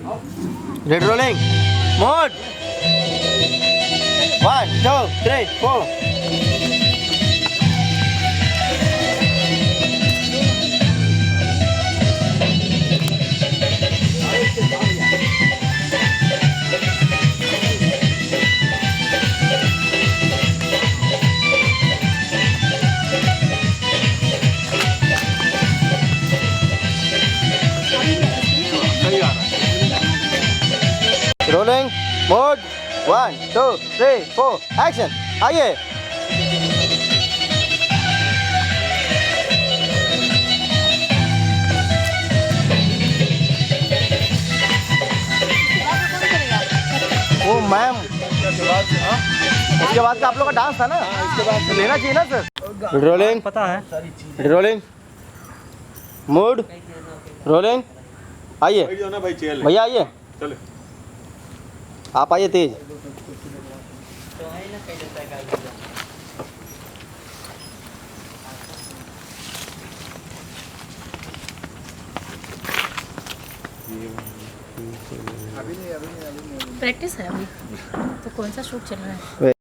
red rolling mode 1 2 3 4 rolling mode 1 2 3 4 action आइए ओ ma'am इसके बाद का आप लोग का डांस था ना इसके बाद तो लेना चाहिए ना सर रोलिंग पता है रोलिंग मूड रोलिंग आइए भैया आइए आप आइए तेज प्रैक्टिस है अभी तो कौन सा शूट चल रहा है